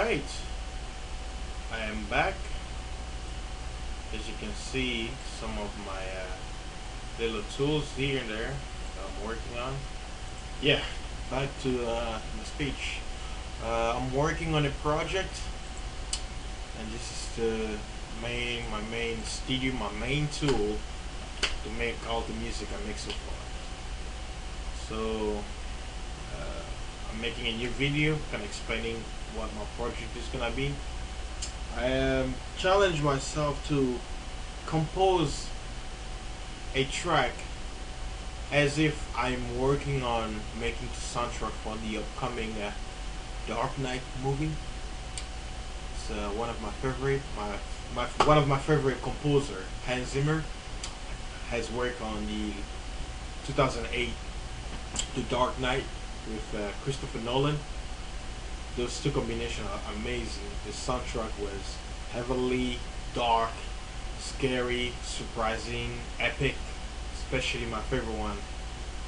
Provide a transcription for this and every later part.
Right, I am back. As you can see, some of my little tools here and there that I'm working on. Yeah, back to the speech. I'm working on a project, and this is my main studio, my main tool to make all the music I make so far. So I'm making a new video, kind of explaining what my project is gonna be. I challenged myself to compose a track as if I'm working on making the soundtrack for the upcoming Dark Knight movie. It's one of my favorite, one of my favorite composer, Hans Zimmer, has worked on the 2008 The Dark Knight with Christopher Nolan. Those two combinations are amazing. The soundtrack was heavily dark, scary, surprising, epic. Especially my favorite one,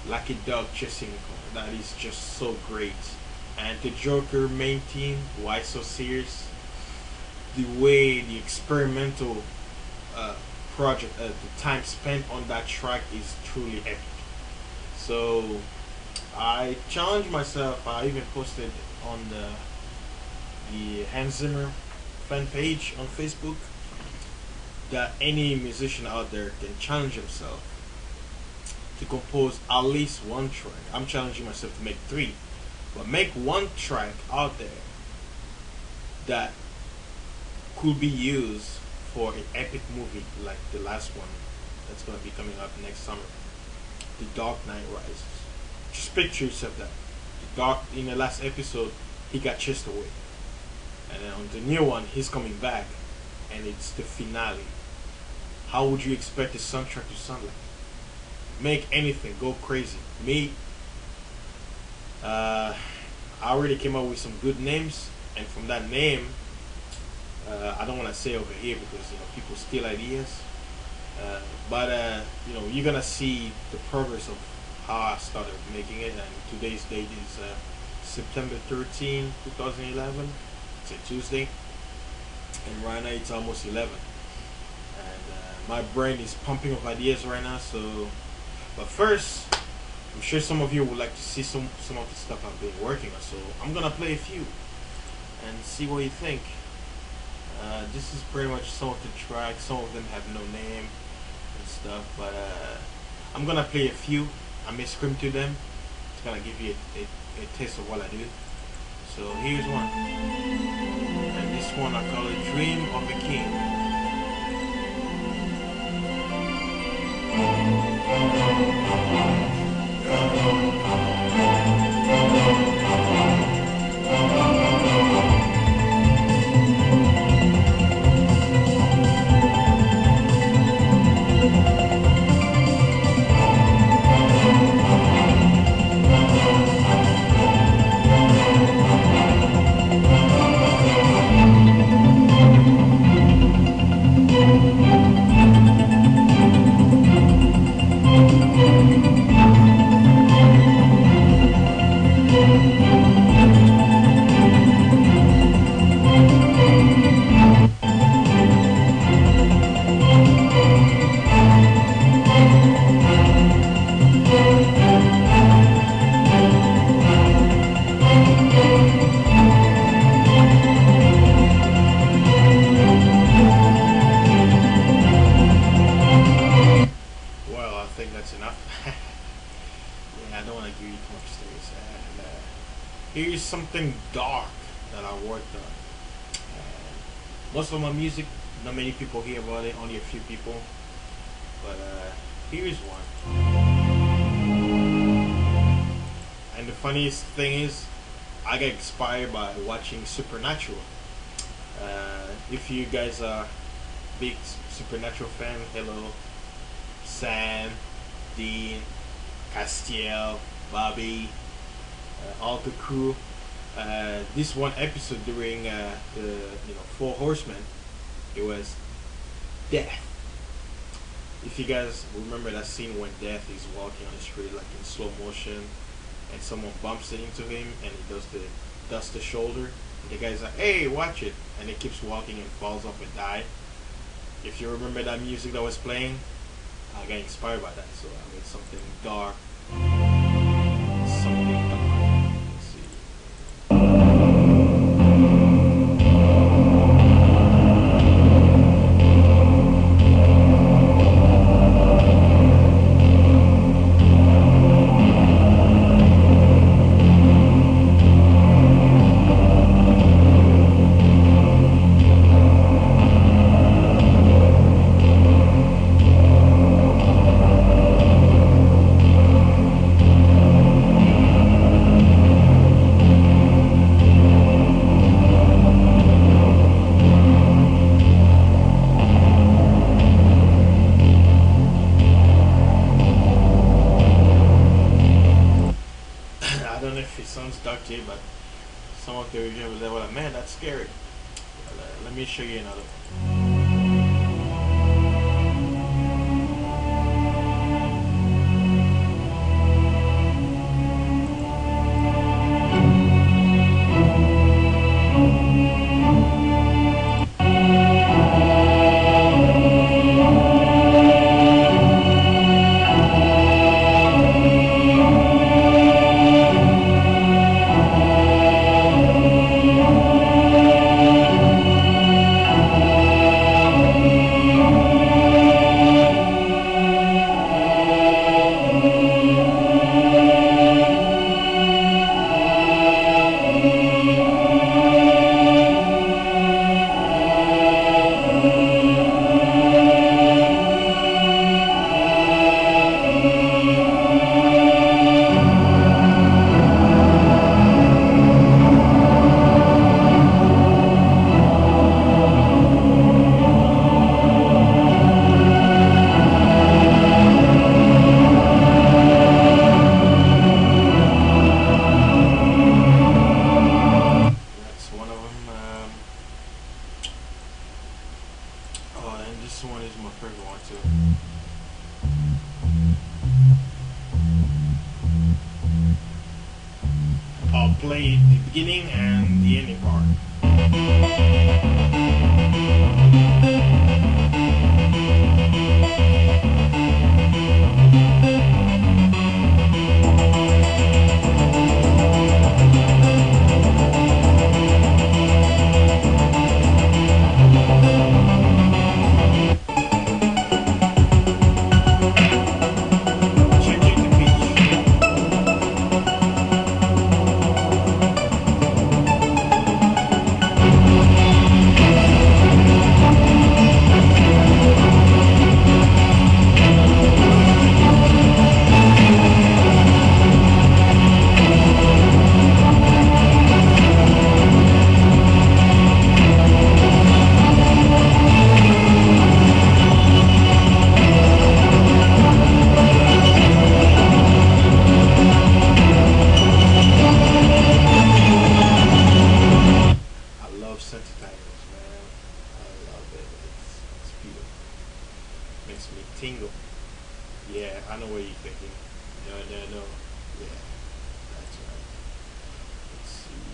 Lucky Dog Chasing. That is just so great. And the Joker main theme, Why So Serious? The way the experimental project, the time spent on that track is truly epic. So I challenged myself. I even posted on the Hans Zimmer fan page on Facebook that any musician out there can challenge himself to compose at least one track. I'm challenging myself to make three, but make one track out there that could be used for an epic movie like the last one that's going to be coming up next summer, The Dark Knight Rises. Just picture yourself that in the last episode he got chased away, and then on the new one he's coming back, and it's the finale. How would you expect the soundtrack to sound like? Make anything go crazy. Me, I already came up with some good names, and from that name, I don't want to say over here because people steal ideas. But you're gonna see the progress of how I started making it, and today's date is September 13, 2011. It's a Tuesday, and right now it's almost 11, and my brain is pumping up ideas right now. So, but first, I'm sure some of you would like to see some of the stuff I've been working on. So I'm gonna play a few and see what you think. This is pretty much some of the tracks. Some of them have no name and stuff, but I'm gonna play a few. I may scream to them to kind of give you a taste of what I do. So here's one, and this one I call it Dream of a King. I think that's enough. Yeah, I don't want to give you too much space. And here's something dark that I worked on. Most of my music, not many people hear about it, only a few people. But here's one. And the funniest thing is, I got inspired by watching Supernatural. If you guys are big Supernatural fan, hello. Sam, Dean, Castiel, Bobby, all the crew. This one episode during the Four Horsemen, it was Death. If you guys remember that scene when Death is walking on the street like in slow motion, and someone bumps into him and he does the shoulder. The guy's like, "Hey, watch it," and it keeps walking and falls off and die. If you remember that music that was playing, I got inspired by that, so I made something dark. Something dark. Let's see. I don't know if it sounds dark to you, but some of the original was like, well, man, that's scary. Well, let me show you another one. Oh, and this one is my favorite one too. I'll play the beginning and the ending part. Synthesizers, man. I love it. It's beautiful. Makes me tingle. Yeah, I know what you're thinking. No, no, no. Yeah, that's right. Let's see.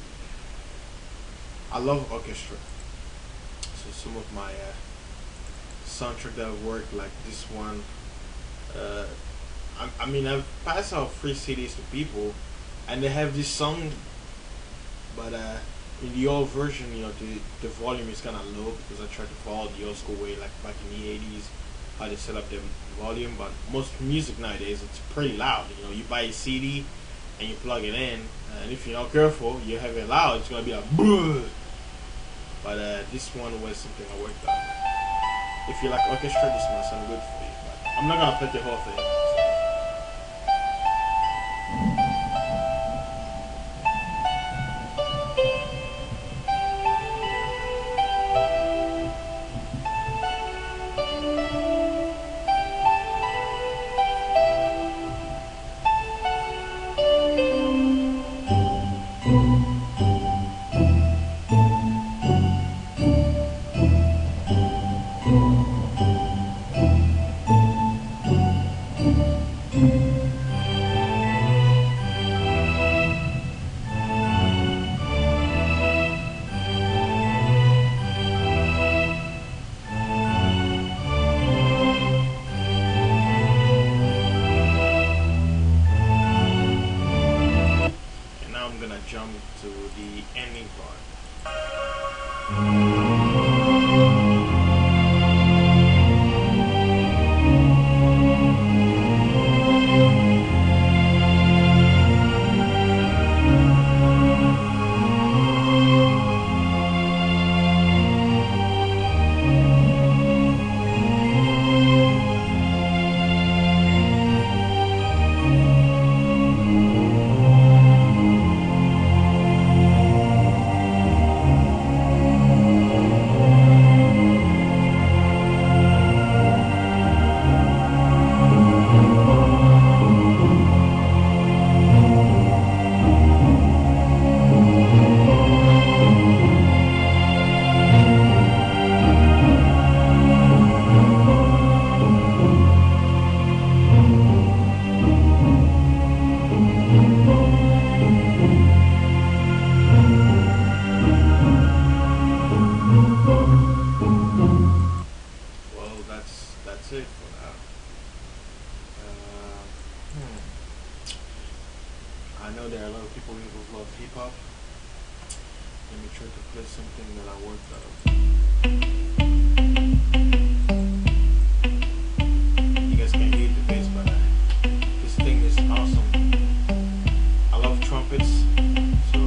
I love orchestra. So some of my soundtrack that I've worked, like this one. I mean, I've passed out free CDs to people, and they have this song, but in the old version, you know, the volume is kind of low because I tried to follow the old school way, like back in the 80s, how they set up the volume. But most music nowadays, it's pretty loud. You know, you buy a CD and you plug it in, and if you're not careful, you have it loud, it's gonna be like bruh. But this one was something I worked on. If you like orchestra, this might sound good for you. But I'm not gonna play the whole thing. That's it for now. I know there are a lot of people who love hip hop. Let me try to play something that I worked out. You guys can hear the bass, but this thing is awesome. I love trumpets, so.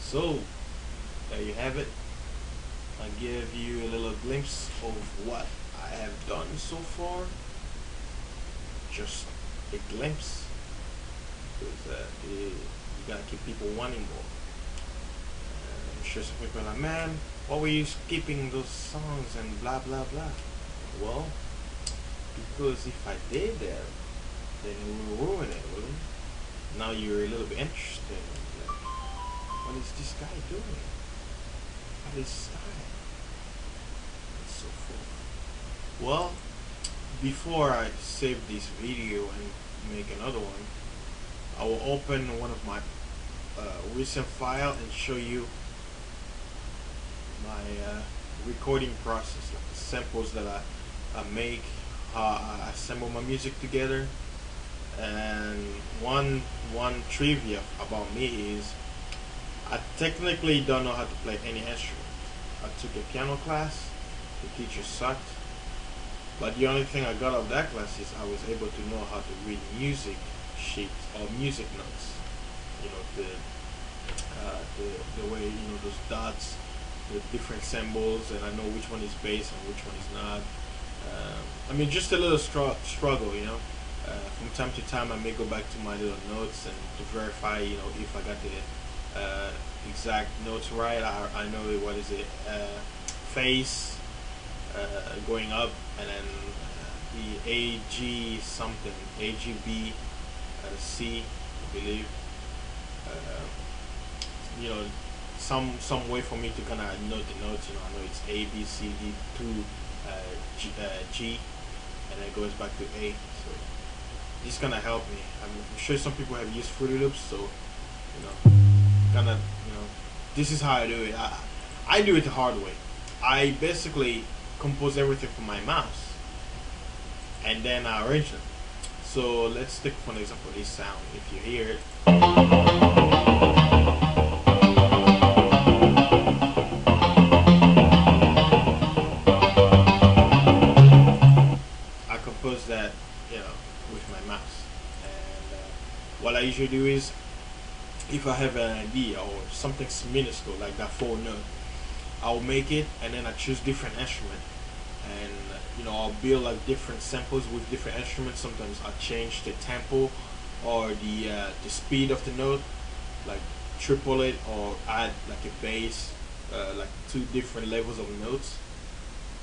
So, there you have it. I give you a little glimpse of what I have done so far. Just a glimpse, because you gotta keep people wanting more. I'm sure some people are like, man, why were you skipping those songs and blah blah blah? Well, because if I did that, then it will ruin it, wouldn't it? Now you're a little bit interested. Like, what is this guy doing? What is style? And so forth. Well, before I save this video and make another one, I will open one of my recent file and show you my recording process, like the samples that I make, how I assemble my music together. And one trivia about me is I technically don't know how to play any instrument. I took a piano class. The teacher sucked, but the only thing I got out of that class is I was able to know how to read music sheets or music notes. You know, the way, you know, those dots, the different symbols, and I know which one is bass and which one is not. I mean, just a little struggle, you know. From time to time, I may go back to my little notes and to verify, you know, if I got the exact notes right. I know what is it, face going up, and then the AG something, AGB C, I believe. You know, some way for me to kind of note the notes. You know, I know it's A, B, C, D to G, and then it goes back to A. So this gonna help me. I'm sure some people have used Fruity Loops, so you know, gonna, you know, this is how I do it. I do it the hard way. I basically compose everything from my mouse, and then I arrange them. So let's take for an example this sound. If you hear it, I compose that, you know, with my mouse. And what I usually do is, if if I have an idea or something minuscule like that four note, I'll make it, and then I choose different instrument, and I'll build like different samples with different instruments. Sometimes I change the tempo or the speed of the note, like triple it or add like a bass, like two different levels of notes,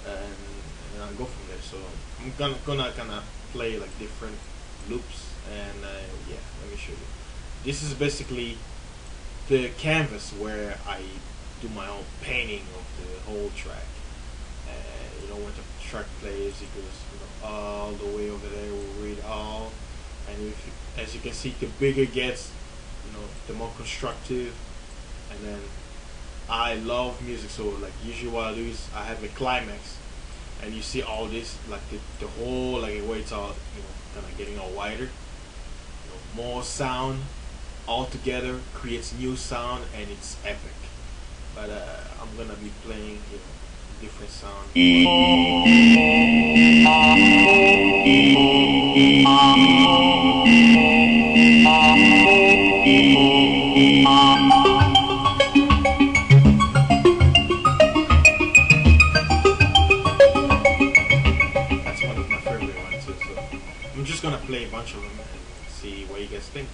and I go from there. So I'm gonna kind of play like different loops, and yeah, let me show you. This is basically the canvas where I do my own painting of the whole track. When the track plays, it goes all the way over there. We'll read all, and as you can see, the bigger it gets, the more constructive. And then I love music, so like usually what I do is I have a climax, and you see all this like the whole like where it's all kind of getting all wider. More sound all together creates new sound, and it's epic. But I'm gonna be playing different sound. That's one of my favorite ones too. So I'm just gonna play a bunch of them and see what you guys think.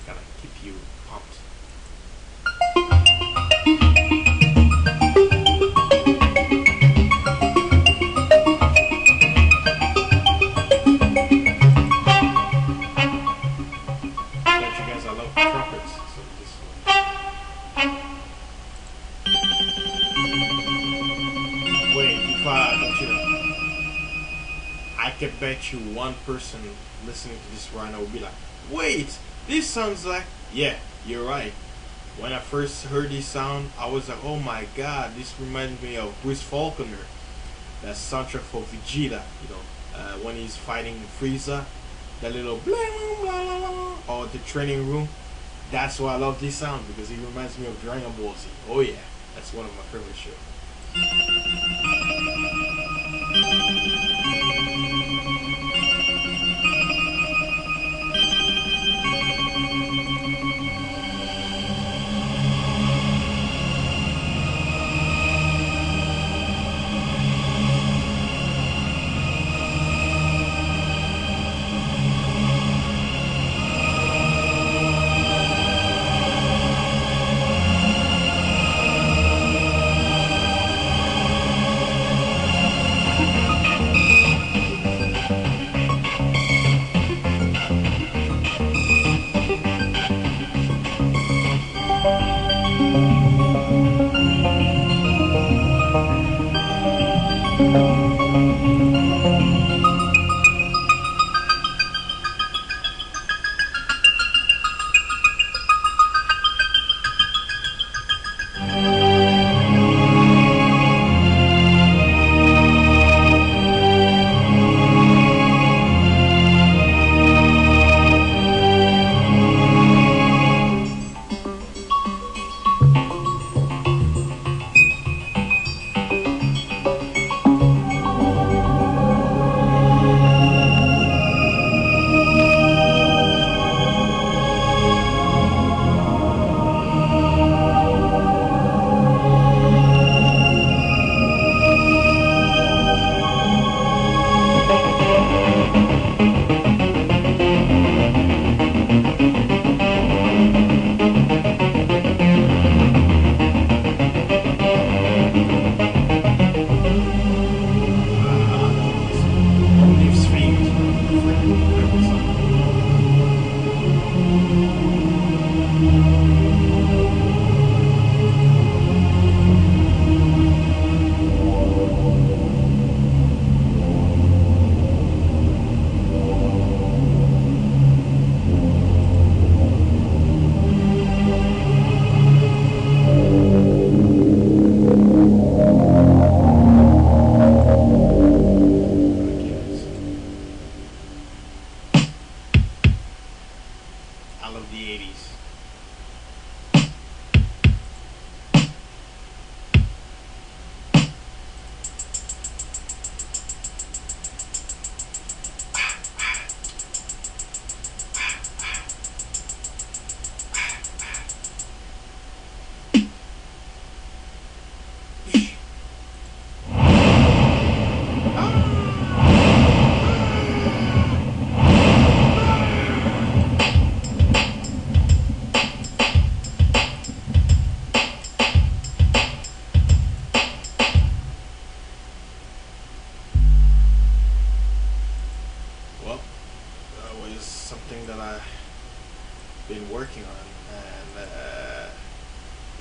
Gotta keep you pumped. I love trumpets, so this one. Wait, if I could bet you one person listening to this right now would be like, wait, this sounds like, yeah, you're right. When I first heard this sound, I was like, oh my god, this reminds me of Bruce Faulconer, that soundtrack for Vegeta, when he's fighting Frieza, that little blah, blah, blah, blah, or the training room. That's why I love this sound, because it reminds me of Dragon Ball Z. Oh yeah, that's one of my favorite shows.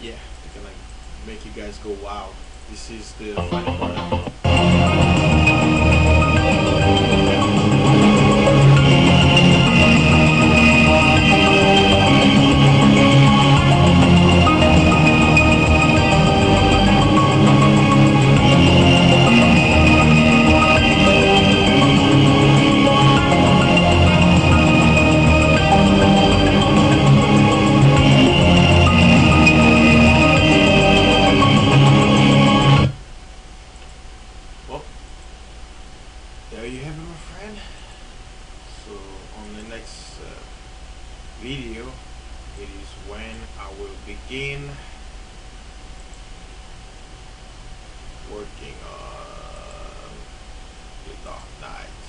yeah, they're gonna make you guys go wow. This is the final part. Well, there you have it, my friend. So on the next video, it is when I will begin working on the Dark Knight.